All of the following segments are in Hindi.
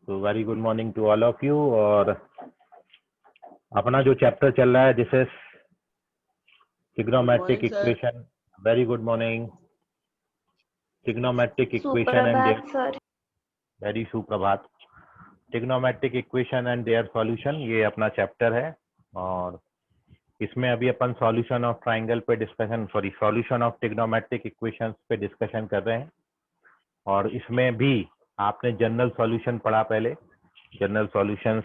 तो very good morning to all of you. और अपना जो चैप्टर चल रहा है this is trigonometric morning, sir. Equation. Very good morning. Trigonometric equation and सुप्रभात सर। वेरी सुप्रभात। Trigonometric equation and their solution, ये अपना चैप्टर है। और इसमें अभी अपन सॉल्यूशन ऑफ ट्राइंगल पे discussion solution of trigonometric equations पे डिस्कशन कर रहे हैं। और इसमें भी आपने जनरल सॉल्यूशन पढ़ा पहले। जनरल सॉल्यूशंस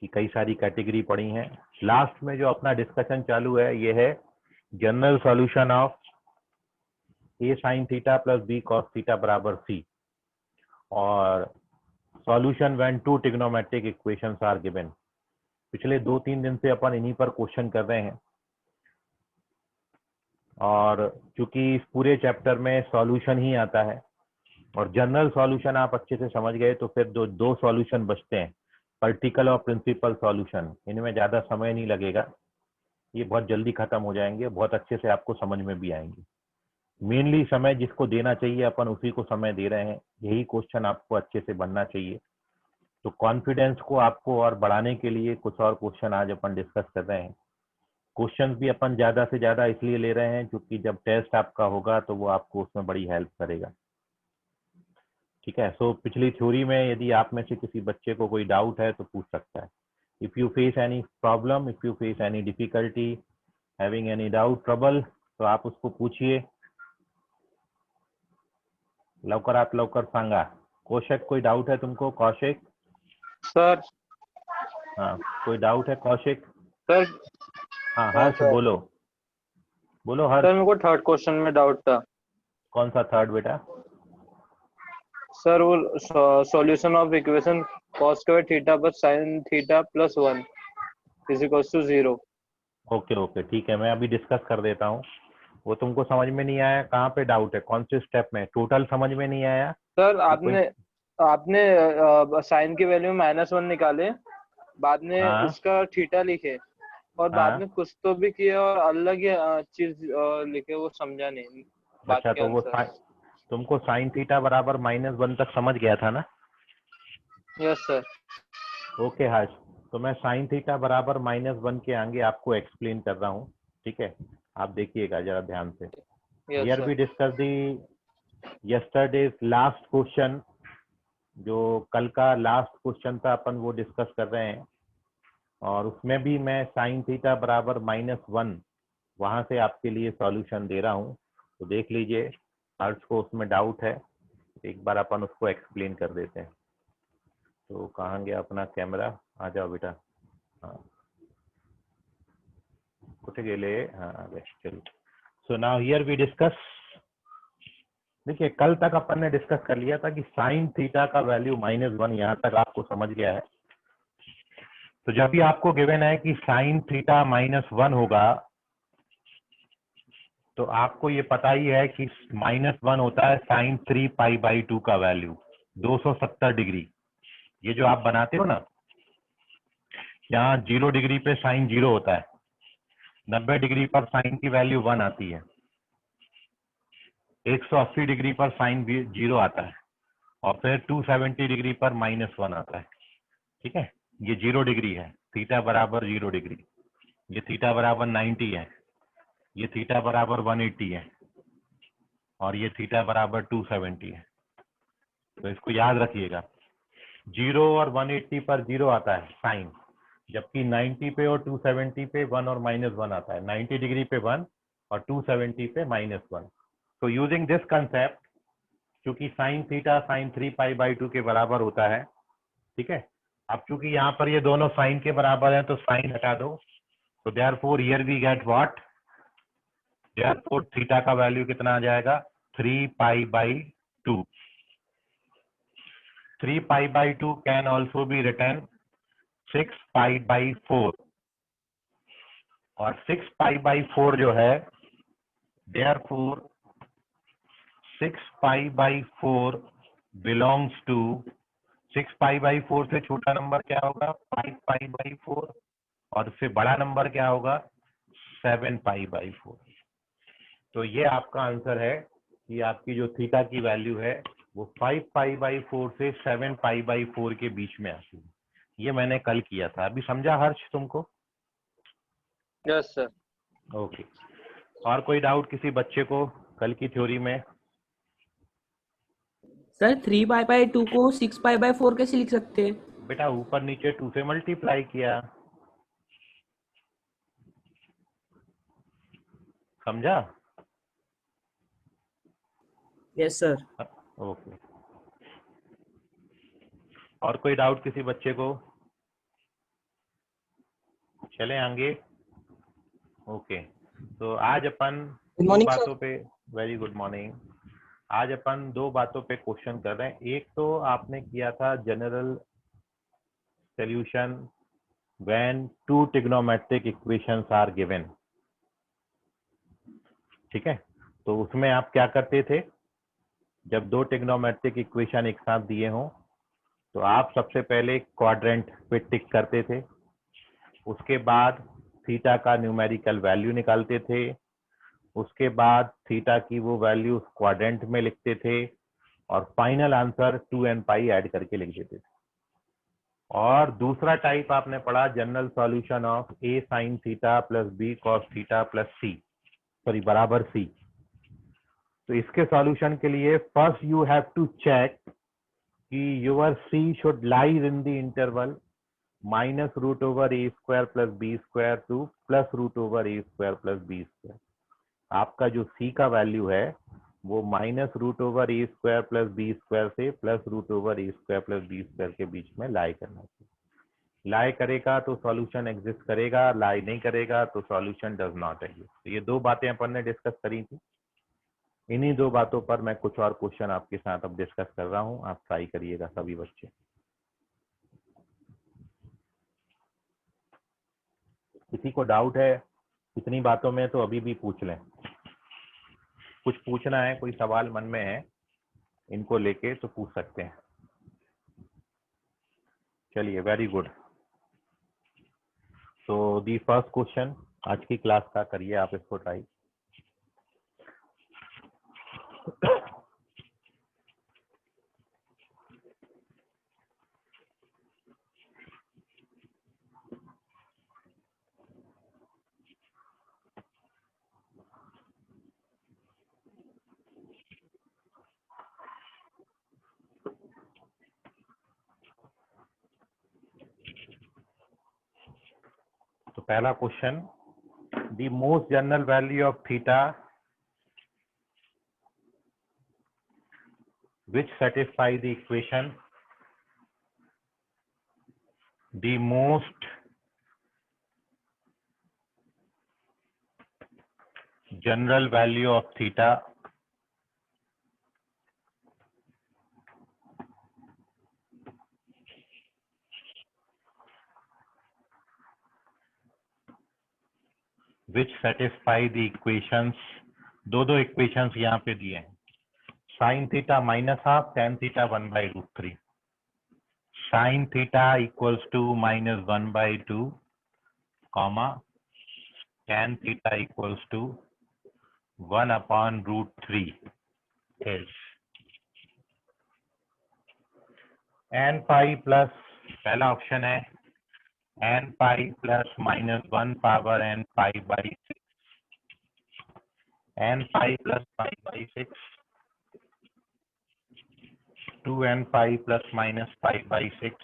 की कई सारी कैटेगरी पढ़ी हैं। लास्ट में जो अपना डिस्कशन चालू है ये है general solution of A sine theta plus B cos theta बराबर सी। और solution when two trigonometric equations are given. पिछले 2-3 दिन से अपन इन्हीं पर क्वेश्चन कर रहे हैं। और चूंकि इस पूरे चैप्टर में सॉल्यूशन ही आता है और जनरल सॉल्यूशन आप अच्छे से समझ गए तो फिर दो सॉल्यूशन बचते हैं, पर्टिकल और प्रिंसिपल सॉल्यूशन। इनमें ज़्यादा समय नहीं लगेगा, ये बहुत जल्दी खत्म हो जाएंगे, बहुत अच्छे से आपको समझ में भी आएंगे। मेनली समय जिसको देना चाहिए अपन उसी को समय दे रहे हैं। यही क्वेश्चन आपको अच्छे से बनना चाहिए। तो कॉन्फिडेंस को आपको और बढ़ाने के लिए कुछ और क्वेश्चन आज अपन डिस्कस कर रहे हैं। क्वेश्चन भी अपन ज़्यादा से ज़्यादा इसलिए ले रहे हैं क्योंकि जब टेस्ट आपका होगा तो वो आपको उसमें बड़ी हेल्प करेगा। ठीक है। सो पिछली थ्योरी में यदि आप में से किसी बच्चे को कोई डाउट है तो पूछ सकता है। If you face any problem, if you face any difficulty, having any doubt, trouble, तो आप उसको पूछिए। लवकरात लवकर सांगा। कौशिक, कोई डाउट है तुमको? कौशिक सर। हाँ, कोई डाउट है कौशिक? सर। हाँ हर्ष, सर। बोलो बोलो हर्ष। सर मेरे को थर्ड क्वेश्चन में डाउट था। कौन सा थर्ड बेटा? सर वो solution of equation cos square theta plus sin theta plus 1 is equals to 0। Okay okay ठीक है, मैं अभी डिस्कस कर देता हूँ। वो तुमको समझ में नहीं आया? कहाँ पे डाउट है? कौन से स्टेप में? टोटल समझ में नहीं आया? सर कोई? आपने साइन की वैल्यू -1 निकाले, बाद में हाँ उसका थीटा लिखे और बाद हाँ। में कुछ तो भी किए और अलग ही चीज लिखे, वो समझा नहीं बात अच्छा, के तो वो आंसर। तुमको साइन थीटा बराबर -1 तक समझ गया था ना? Yes sir. ओके हर्ष, तो मैं साइन थीटा बराबर -1 के आगे आपको एक्सप्लेन कर रहा हूँ। ठीक है, आप देखिएगा जरा ध्यान से। Yes here sir. We discuss the yesterday last question. जो कल का लास्ट क्वेश्चन था अपन वो डिस्कस कर रहे हैं। और उसमें भी मैं साइन थीटा बराबर -1 वहां से आपके लिए सॉल्यूशन दे रहा हूँ। तो देख लीजिए, हर्ष को उसमें डाउट है, एक बार अपन उसको एक्सप्लेन कर देते हैं। तो कहाँ गया अपना कैमरा? आ जाओ बेटा। हाँ कुछ गेले। हाँ आ गए, चलो। So now here we discuss. देखिए, कल तक अपन ने डिस्कस कर लिया था कि साइन थीटा का वैल्यू -1, यहाँ तक आपको समझ गया है। तो जब भी आपको गिवन है कि साइन थीटा -1 होगा तो आपको ये पता ही है कि -1 होता है साइन 3π/2 का वैल्यू, 270 डिग्री। ये जो आप बनाते हो ना, यहाँ 0 डिग्री पे साइन 0 होता है, 90 डिग्री पर साइन की वैल्यू 1 आती है, 180 डिग्री पर साइन भी 0 आता है, और फिर 270 डिग्री पर -1 आता है। ठीक है, ये 0 डिग्री है, थीटा बराबर 0 डिग्री। ये थीटा बराबर 90 है, ये थीटा बराबर 180 है, और ये थीटा बराबर 270 है। तो इसको याद रखिएगा, 0 और 180 पर 0 आता है साइन, जबकि 90 पे और 270 पे 1 और -1 आता है। 90 डिग्री पे 1 और 270 पे -1। तो यूजिंग दिस कंसेप्ट, क्योंकि साइन थीटा साइन 3π/2 के बराबर होता है। ठीक है, अब चूंकि यहाँ पर ये दोनों साइन के बराबर है तो साइन हटा दो। तो therefore here we get what? Therefore theta का वैल्यू कितना आ जाएगा? 3π/2। 3π/2 कैन ऑल्सो बी रिटन 6π/4। और 6π/4 जो है, देयरफॉर 6π/4 बिलोंग्स टू, 6π/4 से छोटा नंबर क्या होगा? 5π/4, और उससे बड़ा नंबर क्या होगा? 7π/4। तो ये आपका आंसर है कि आपकी जो थीटा की वैल्यू है वो 5π/4 से 7π/4 के बीच में आती है। ये मैंने कल किया था, अभी समझा हर्ष तुमको? Yes sir. ओके, और कोई डाउट किसी बच्चे को कल की थ्योरी में? सर 3π/2 को 6π/4 कैसे लिख सकते हैं? बेटा ऊपर नीचे 2 से मल्टीप्लाई किया, समझा? Yes sir. ओके, और कोई डाउट किसी बच्चे को? चलें आगे। ओके, तो आज अपन दो बातों पे, वेरी गुड मॉर्निंग, आज अपन दो बातों पे क्वेश्चन कर रहे हैं। एक तो आपने किया था general solution when two trigonometric equations are given, ठीक है? तो उसमें आप क्या करते थे, जब दो ट्रिग्नोमेट्रिक इक्वेशन एक साथ दिए हों तो आप सबसे पहले क्वाड्रेंट पे टिक करते थे, उसके बाद थीटा का न्यूमेरिकल वैल्यू निकालते थे, उसके बाद थीटा की वो वैल्यू क्वाड्रेंट में लिखते थे और फाइनल आंसर 2nπ ऐड करके लिख देते थे। और दूसरा टाइप आपने पढ़ा general solution of a sin theta plus b cos theta plus c, sorry बराबर c। तो इसके सॉल्यूशन के लिए first you have to check कि your c should lies in the interval -√/a² plus b² to +√/a² plus b²। आपका जो c का वैल्यू है वो -√/a² प्लस b² से +√/a² प्लस b² के बीच में लाई करना चाहिए। लाई करेगा तो सॉल्यूशन एग्जिस्ट करेगा, लाई नहीं करेगा तो सॉल्यूशन डज नॉट एग्जिस्ट। तो ये दो बातें अपन ने डिस्कस करी थी। इन्हीं दो बातों पर मैं कुछ और क्वेश्चन आपके साथ अब डिस्कस कर रहा हूँ, आप ट्राई करिएगा सभी बच्चे। किसी को डाउट है इतनी बातों में तो अभी भी पूछ लें, कुछ पूछना है, कोई सवाल मन में है इनको लेके तो पूछ सकते हैं। चलिए, वेरी गुड। तो दी फर्स्ट क्वेश्चन आज की क्लास का करिए आप इसको ट्राई। तो पहला question, the most general value of theta which satisfy the equation, the most general value of theta which satisfy the equations, दो इक्वेशंस यहाँ पे दिए हैं, sine theta -½ tan theta 1/√3, sine theta equals to -1/2, comma tan theta equals to 1/√3 is n π plus, पहला ऑप्शन है n π plus -1 power n π/6, n5 plus π/6 2n5 plus minus π/6,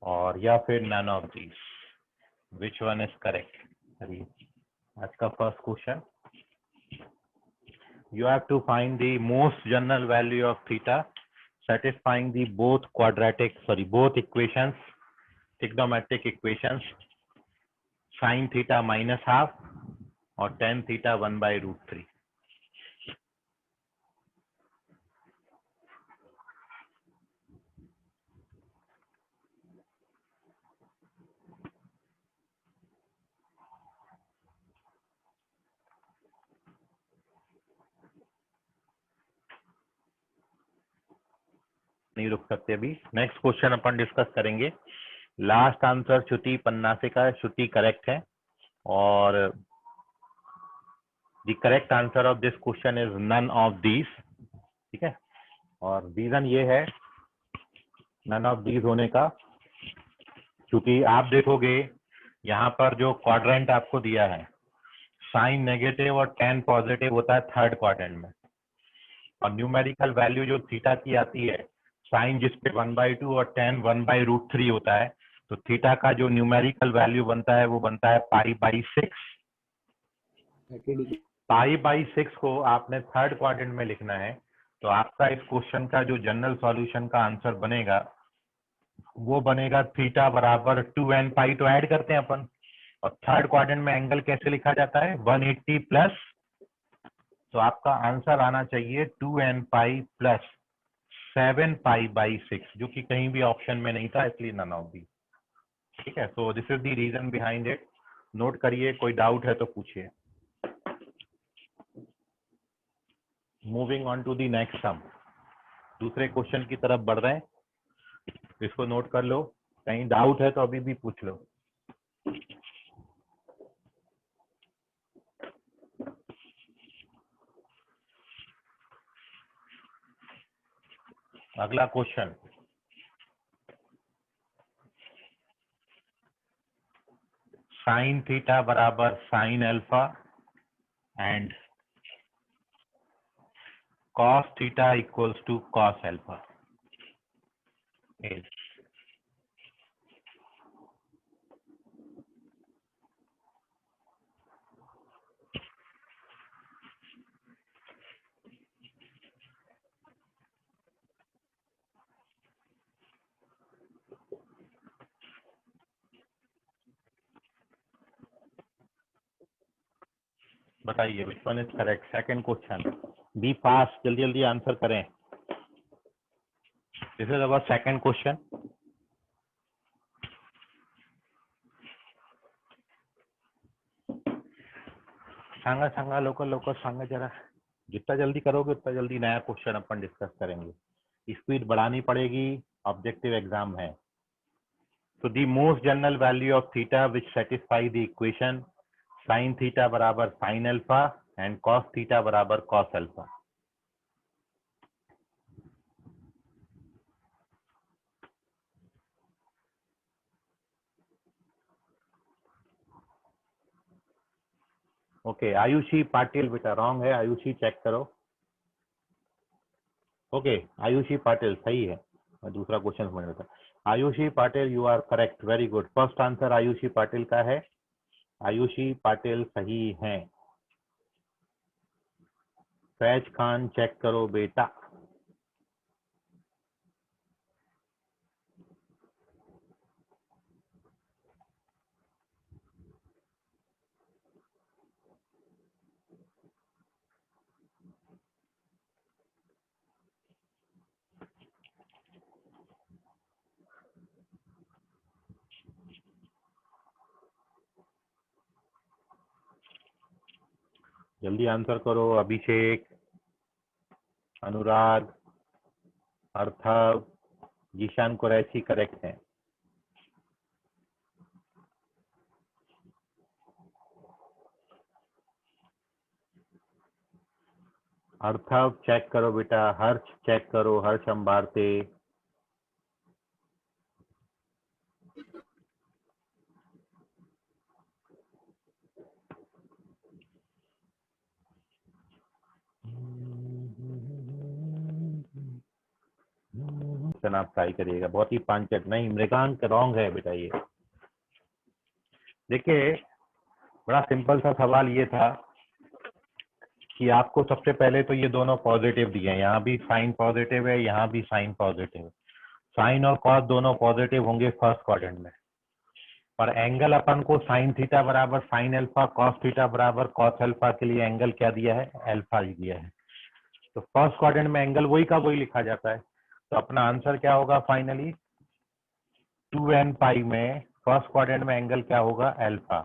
और या फिर none of these, which one is correct? आज का first question, you have to find the most general value of theta satisfying the both equations, trigonometric equations, sin theta -½ और tan theta 1/√3। नहीं रुक सकते अभी, नेक्स्ट क्वेश्चन अपन डिस्कस करेंगे। लास्ट आंसर श्रुति पन्नासे का, श्रुति करेक्ट है। और the correct answer of this question is none of these, ठीक है। और रीजन ये है नन ऑफ दीज होने का, क्योंकि आप देखोगे यहाँ पर जो क्वाड्रेंट आपको दिया है, साइन नेगेटिव और tan पॉजिटिव होता है थर्ड क्वाड्रेंट में, और न्यूमेरिकल वैल्यू जो थीटा की आती है, साइन जिसपे 1/2 और tan 1/√3 होता है, तो थीटा का जो न्यूमेरिकल वैल्यू बनता है वो बनता है π/6। 30 डिग्री। π/6 को आपने थर्ड क्वाड्रेंट में लिखना है, तो आपका इस क्वेश्चन का जो जनरल सॉल्यूशन का आंसर बनेगा वो बनेगा थीटा बराबर 2n π, तो ऐड करते हैं अपन, और थर्ड क्वाड्रेंट में एंगल कैसे लिखा जाता है 180 प्लस, तो आपका आंसर आना चाहिए 2n π प्लस 7π/6, जो कि कहीं भी ऑप्शन में नहीं था, इसलिए नन ऑफ दी, ठीक है। So this is the reason behind it. Note करिए, कोई डाउट है तो पूछिए। Moving on to the next sum, दूसरे क्वेश्चन की तरफ बढ़ रहे हैं, इसको नोट कर लो, कहीं डाउट है तो अभी भी पूछ लो। अगला क्वेश्चन, साइन थीटा बराबर sine alpha and cos theta equals to cos alpha is बताइए which one is correct. Second question, be fast, जल्दी जल्दी आंसर करें। This is our second question. सांगा सांगा लोकल लोकल सांगा जरा, जितना जल्दी करोगे उतना जल्दी नया क्वेश्चन अपन डिस्कस करेंगे। स्पीड बढ़ानी पड़ेगी, ऑब्जेक्टिव एग्जाम है। तो the most general value of theta which satisfy the equation sign theta बराबर sine alpha and cos theta बराबर cos alpha. Okay, Ayushi Patil बेटा रॉन्ग है, आयुषी चेक करो। ओके आयुषी पाटिल सही है, मैं दूसरा क्वेश्चन समझ रहा था। Ayushi Patil you are correct, very good. First answer Ayushi Patil का है, आयुषी पाटिल सही है। फैज खान चेक करो बेटा। जल्दी आंसर करो। अभिषेक, अनुराग, अर्थव, जीशान कुरैशी करेक्ट है। अर्थव चेक करो बेटा, हर्ष चेक करो, हर्ष अंबारते। आप ट्राई करिएगा, बहुत ही पांचट नहीं, मृगांक रॉन्ग है बेटा ये। देखिए बड़ा सिंपल सा सवाल ये था कि आपको सबसे पहले तो ये दोनों पॉजिटिव दिए हैं, यहाँ भी साइन पॉजिटिव है, यहाँ भी साइन पॉजिटिव है। साइन और कॉस दोनों पॉजिटिव होंगे फर्स्ट क्वाड्रेंट में, पर एंगल अपन को साइन थीटा बराबर साइन अल्फा, कॉस थीटा बराबर कॉस अल्फा के लिए एंगल क्या दिया है, अल्फा ही दिया है। तो फर्स्ट क्वाड्रेंट में एंगल वही का वही लिखा जाता है, तो अपना आंसर क्या होगा फाइनली 2n π में फर्स्ट क्वाड्रेंट में एंगल क्या होगा अल्फा,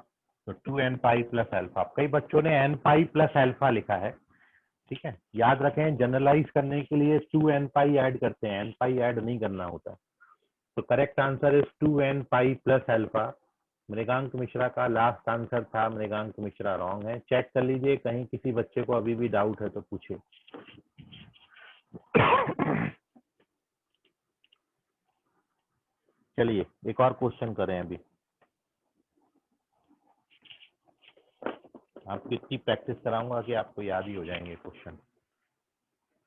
तो 2n π प्लस अल्फा। कई बच्चों ने n π प्लस अल्फा लिखा है, ठीक है, याद रखें जनरलाइज करने के लिए 2n π ऐड करते हैं, n π ऐड नहीं करना होता। तो correct answer is 2n π plus alpha, Mriganka Mishra का लास्ट आंसर था, मृगांक मिश्रा रॉन्ग है। चेक कर लीजिए, कहीं किसी बच्चे को अभी भी डाउट है तो पूछे। चलिए एक और क्वेश्चन करें। अभी आपको इतनी प्रैक्टिस कराऊंगा कि आपको याद ही हो जाएंगे क्वेश्चन।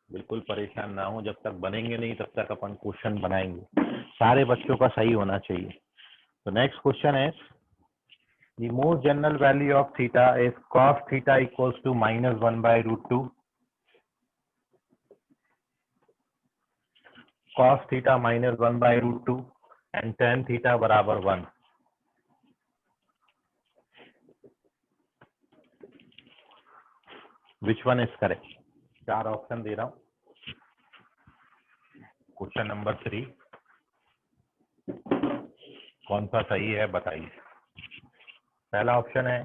बिल्कुल परेशान ना हो, जब तक बनेंगे नहीं तब तक अपन क्वेश्चन बनाएंगे। सारे बच्चों का सही होना चाहिए। तो नेक्स्ट क्वेश्चन है, the most general value of theta is cos theta equals to -1 by √2, cos theta -1 by √2 and tan theta बराबर 1। Which one is correct? 4 option दे रहा हूं। क्वेश्चन नंबर 3, कौन सा सही है बताइए। पहला ऑप्शन है,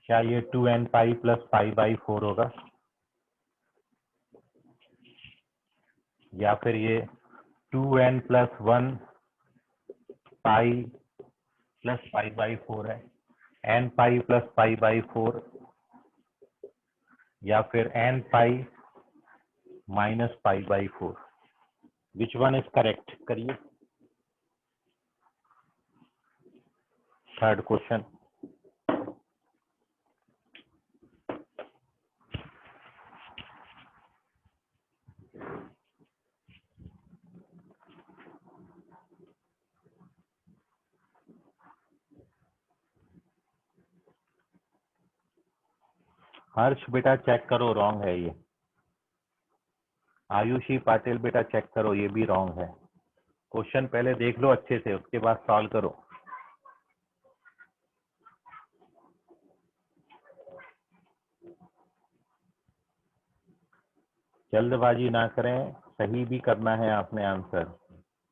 क्या ये 2n pi plus pi by 4 होगा, या फिर ये 2n plus 1 pi plus pi by 4 है, n pi plus pi by 4, या फिर n pi minus pi by 4। Which one is correct करिए। थर्ड क्वेश्चन, हर्ष बेटा चेक करो, रॉन्ग है ये। आयुषी पाटिल बेटा चेक करो, ये भी रॉन्ग है। क्वेश्चन पहले देख लो अच्छे से, उसके बाद सॉल्व करो। जल्दबाजी ना करें, सही भी करना है आपने आंसर।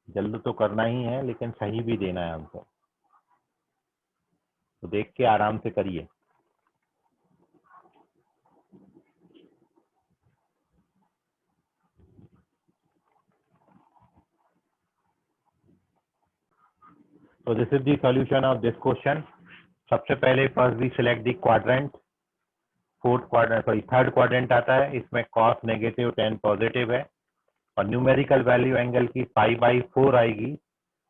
जल्द तो करना ही है लेकिन सही भी देना है आंसर, तो देख के आराम से करिए। तो this is the solution of this question. सबसे पहले first we select the quadrant. Fourth quadrant, sorry third quadrant आता है, इसमें कॉस नेगेटिव टेन पॉजिटिव है और न्यूमेरिकल वैल्यू एंगल की पाई बाई 4 आएगी।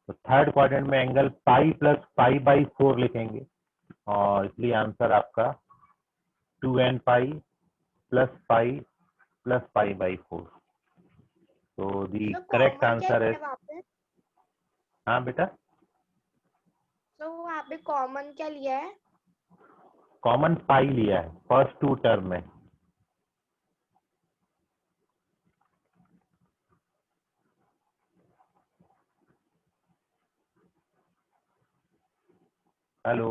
तो थर्ड क्वाड्रेंट में angle pi plus pi by 4 लिखेंगे और इसलिए आंसर आपका 2n pi plus pi by 4। तो दी तो करेक्ट कॉमन क्या आंसर लिया है, है वहाँ पे? हाँ बेटा, तो वहाँ पे कॉमन क्या लिया है? कॉमन पाई लिया है फर्स्ट टू टर्म में। हेलो,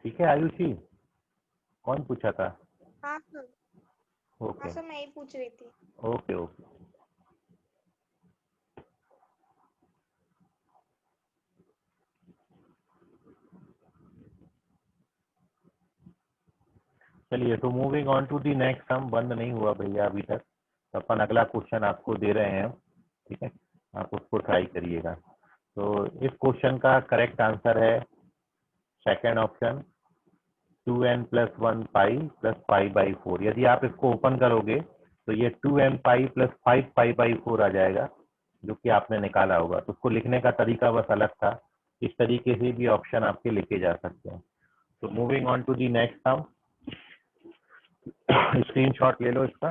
ठीक है आयुषी, कौन पूछा था? हाँ सर, ओके हाँ सर, मैं ही पूछ रही थी। Okay okay. चलिए, तो moving on to the next, हम बंद नहीं हुआ भैया अभी तक, तो अपन अगला क्वेश्चन आपको दे रहे हैं, ठीक है, आप उसको ट्राई करिएगा। तो इस क्वेश्चन का करेक्ट आंसर है second option, 2n plus 1 pi plus pi by 4। यदि आप इसको ओपन करोगे तो ये 2n pi plus 5 pi by 4 आ जाएगा, जो कि आपने निकाला होगा। तो उसको लिखने का तरीका बस अलग था, इस तरीके से भी ऑप्शन आपके लिखे जा सकते हैं। तो moving on to the next, हम स्क्रीनशॉट ले लो इसका।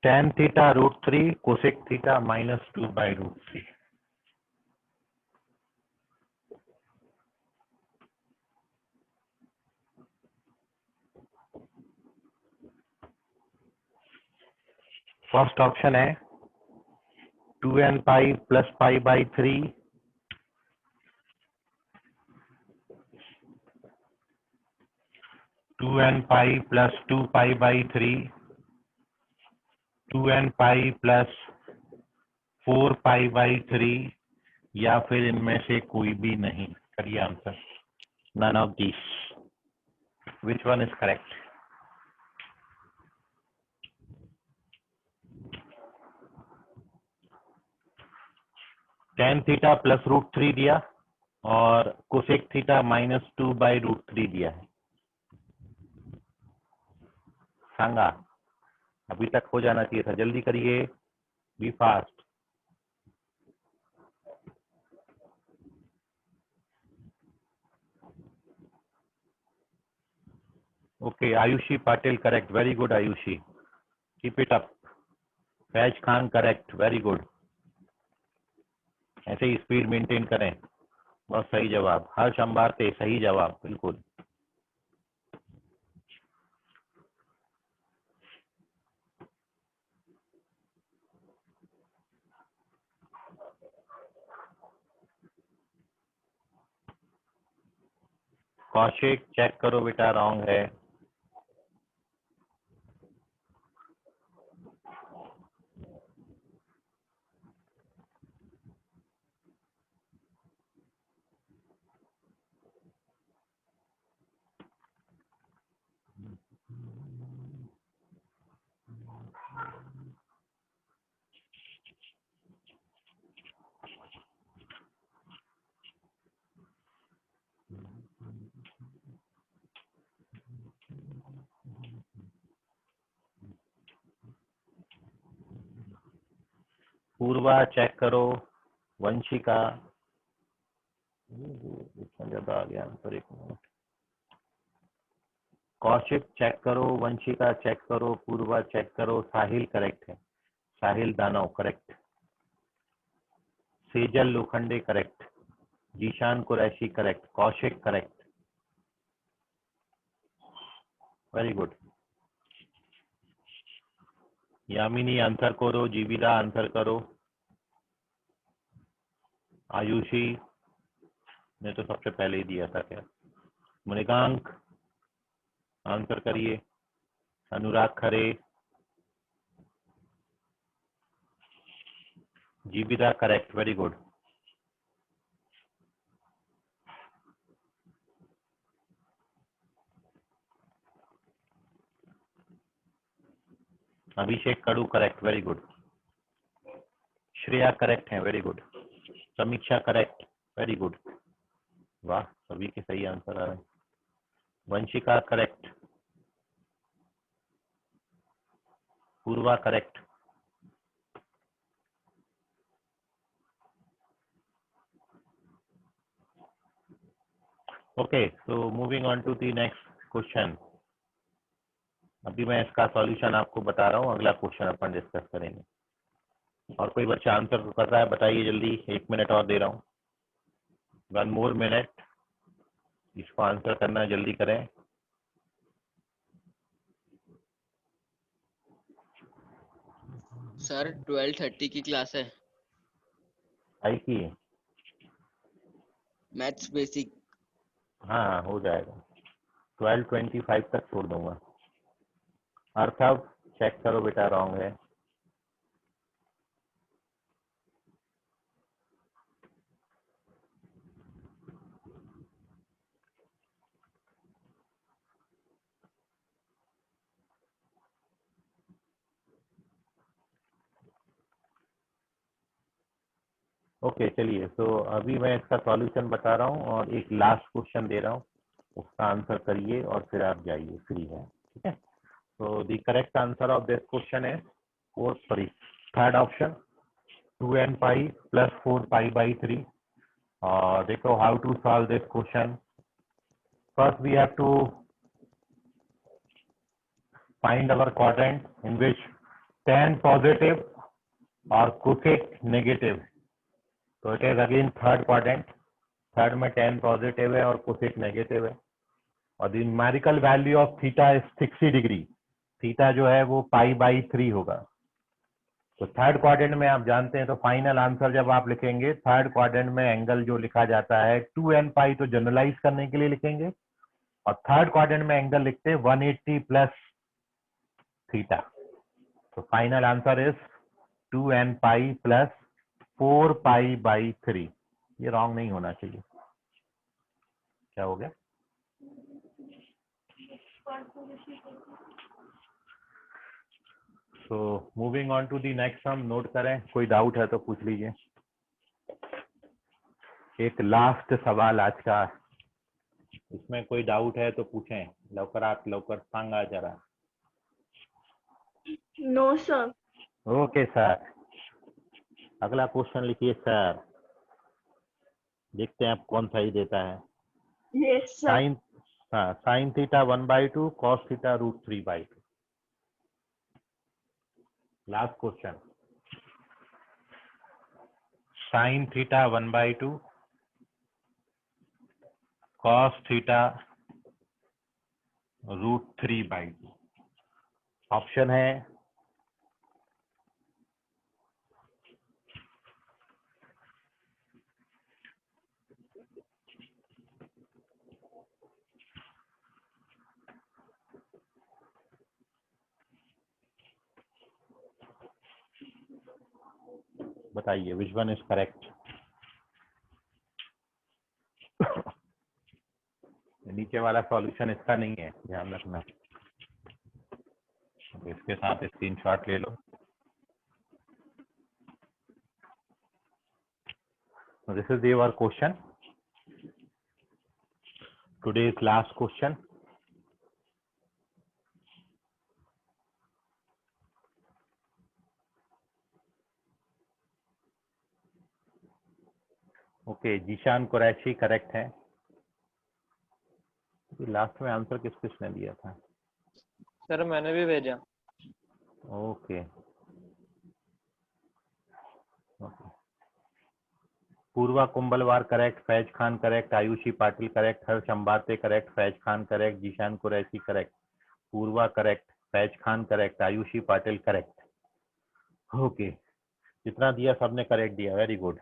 tan theta √3 cosec theta -2/√3. First option है 2n pi plus pi by 3 2n pi plus 2 pi by 3 2n pi plus 4 pi by 3 या फिर इनमें से कोई भी नहीं. करिए answer. None of these. Which one is correct? tan theta plus √3 दिया और कोसेक थीटा -2/√3 दिया है. सांगा अभी तक हो जाना चाहिए था. जल्दी करिए. Be fast. Okay, Ayushi Patel correct. Very good, Ayushi. Keep it up. Faiz Khan correct. Very good. ऐसे ही स्पीड मेंटेन करें. बहुत सही जवाब. हर्ष अंबारते सही जवाब. बिल्कुल. कौशिक चेक करो बेटा, रॉन्ग है. पूर्वा चेक करो. वंशिका इतना ज्यादा आ गया आंसर. एक मिनट. कौशिक चेक करो. वंशिका चेक करो. पूर्वा चेक करो. साहिल करेक्ट है. साहिल दानव correct. Sejal Lokhande correct. Zeeshan Qureshi correct. Kaushik correct. Very good. Yamini answer करो. जीविदा आंसर करो. आयुषी ने तो सबसे पहले ही दिया था क्या. मणिकांक आंसर करिए. Anurag Khare. Jivida correct. Very good. Abhishek Kadu correct. Very good. Shreya correct है. वेरी गुड. समीक्षा करेक्ट. Very good. वाह, सभी के सही आंसर आ रहे हैं. Vanshika correct. Purva correct. Okay, so moving on to the next question. अभी मैं इसका सॉल्यूशन आपको बता रहा हूँ. अगला क्वेश्चन अपन डिस्कस करेंगे. और कोई बच्चा आंसर कर रहा है बताइए जल्दी. 1 मिनट और दे रहा हूँ. 1 more minute. इसको आंसर करना है, जल्दी करें. सर 12:30 की क्लास है. आई की. Maths basic. हाँ हो जाएगा. 12:25 तक छोड़ दूंगा. अर्थव चेक करो बेटा, रॉन्ग है. ओके चलिए. तो अभी मैं इसका सॉल्यूशन बता रहा हूँ और एक लास्ट क्वेश्चन दे रहा हूँ. उसका आंसर करिए और फिर आप जाइए. फ्री है. ठीक है. तो the correct answer of this question है third option 2n pi plus 4 pi by 3. देखो how to solve this question. First we have to find our quadrant in which tan positive और cosec नेगेटिव, तो it is again third quadrant. Third में tan पॉजिटिव है और cosec नेगेटिव है, और the numerical value of theta is 60 degree. Theta जो है वो π/3 होगा। तो थर्ड क्वाड्रेंट में आप जानते हैं, तो फाइनल आंसर जब आप लिखेंगे थर्ड क्वाड्रेंट में एंगल जो लिखा जाता है 2nπ, तो जनरलाइज करने के लिए लिखेंगे, और थर्ड क्वाड्रेंट में एंगल लिखते हैं 180 प्लस थीटा। तो final answer is 2nπ plus 4π/3। ये रॉन्ग नहीं होना चाहिए। क्या हो गया? So moving on to the next sum, note करें, कोई डाउट है तो पूछ लीजिए। एक लास्ट सवाल आज का, इसमें कोई डाउट है तो पूछें, लवकर सांगा जरा। No sir. ओके सर, अगला क्वेश्चन लिखिए सर, देखते हैं आप कौन सही देता है। Yes sir. साइन, हाँ, sine theta 1/2 cos theta √3/2। Last question, sine theta 1/2 cos theta √3/2। Option है बताइए, विच वन इज करेक्ट? नीचे वाला सॉल्यूशन इसका नहीं है, ध्यान रखना। तो इसके साथ स्क्रीनशॉट ले लो। This is your question, today's last question. Okay, Zeeshan Qureshi correct है। लास्ट में आंसर किसने दिया था? सर मैंने भी भेजा। Okay, Purva Kumbhalwar correct, Faiz Khan correct, Ayushi Patil correct, Harsh Ambate correct, Faiz Khan correct, Zeeshan Qureshi correct, Purva correct, Faiz Khan correct, Ayushi Patil correct. Okay, जितना दिया सबने करेक्ट दिया, वेरी गुड।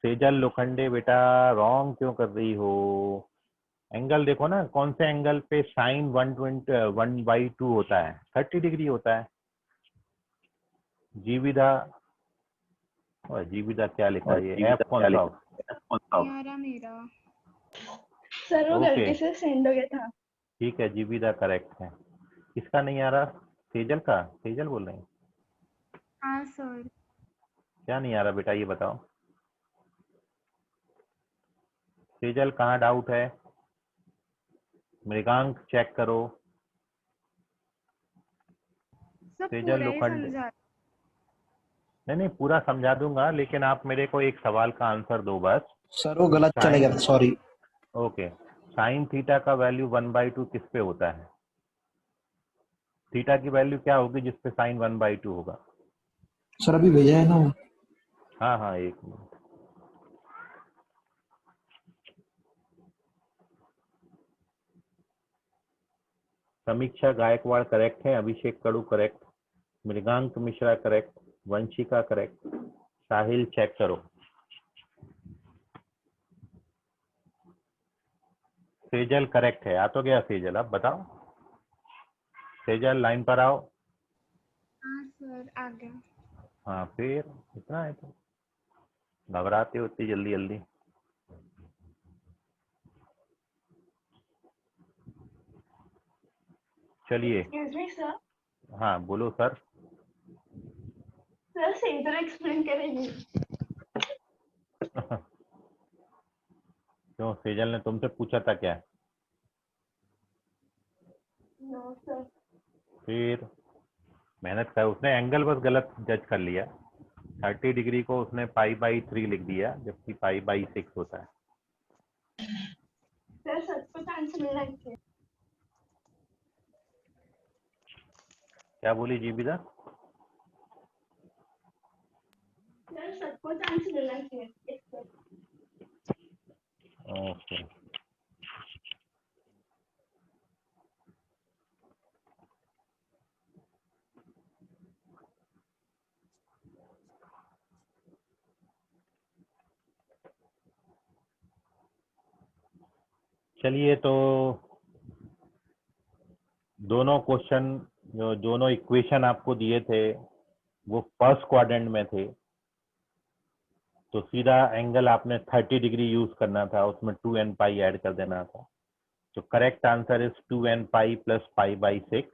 सेजल लोखंडे, बेटा रॉन्ग क्यों कर रही हो? एंगल देखो ना, कौन से एंगल पे साइन 1/2 होता है? 30 डिग्री होता है। जीविदा, और जीविदा क्या लिखा है? ये एफ कौन सा? मेरा सर वो ओके, गलती से सेंड हो गया था। ठीक है, जीविदा करेक्ट है। किसका नहीं आ रहा? सेजल का? सेजल बोल रहे हैं? हाँ सर। क्या नहीं आ रहा बेटा, ये बताओ। सेजल कहाँ डाउट है? मृगांक चेक करो। सब सेजल पूरा ही लोखंडे, समझा। नहीं पूरा समझा दूंगा, लेकिन आप मेरे को एक सवाल का आंसर दो बस। सर वो गलत चले गया, सॉरी। ओके, साइन थीटा का वैल्यू 1/2 किस पे होता है? थीटा की वैल्यू क्या होगी जिसपे साइन 1/2 होगा? सर अभी भेजा है ना वो। हाँ हाँ, एक मिनट। समीक्षा गायकवाड़ करेक्ट है, अभिषेक Kadu correct, Mrigank Mishra correct, Vanshika correct, साहिल चेक करो। सेजल करेक्ट है, आ तो गया सेजल, अब बताओ। सेजल लाइन पर आओ। हाँ सर आ गया। हाँ, फिर इतना है तो घबराते हो इतनी जल्दी जल्दी? चलिए, एक्सक्यूज मी सर। हाँ बोलो सर। सर सेंटर एक्सप्लेन करेंगे। क्यों सेजल ने तुमसे पूछा था क्या? No sir. फिर मेहनत कर, उसने एंगल बस गलत जज कर लिया। 30 डिग्री को उसने π/3 लिख दिया जबकि π/6 होता है। सर सबको आंसर मिलना चाहिए। क्या बोली जीविता? सर सबको आंसर मिलना चाहिए। ओके, चलिए तो दोनों क्वेश्चन, जो दोनों इक्वेशन आपको दिए थे वो फर्स्ट क्वाड्रेंट में थे, तो सीधा एंगल आपने 30 डिग्री यूज करना था, उसमें 2n पाई ऐड कर देना था। तो correct answer is 2n pi plus π/6।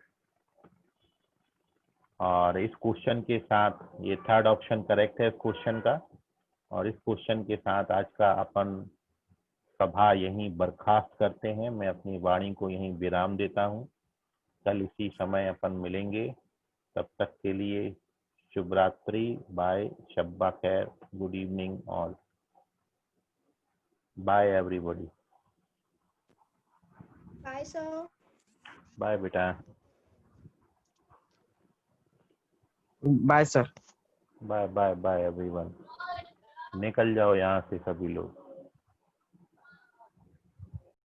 और इस क्वेश्चन के साथ ये थर्ड ऑप्शन करेक्ट है इस क्वेश्चन का। और इस क्वेश्चन के साथ आज का अपन सभा यहीं बर्खास्त करते हैं। मैं अपनी वाणी को यहीं विराम देता हूँ। कल इसी समय अपन मिलेंगे। तब तक के लिए शुभ रात्रि, बाय, शब्बा खैर, good evening all, bye everybody, bye sir. Bye बेटा, bye sir. Bye bye bye everyone. निकल जाओ यहाँ से सभी लोग।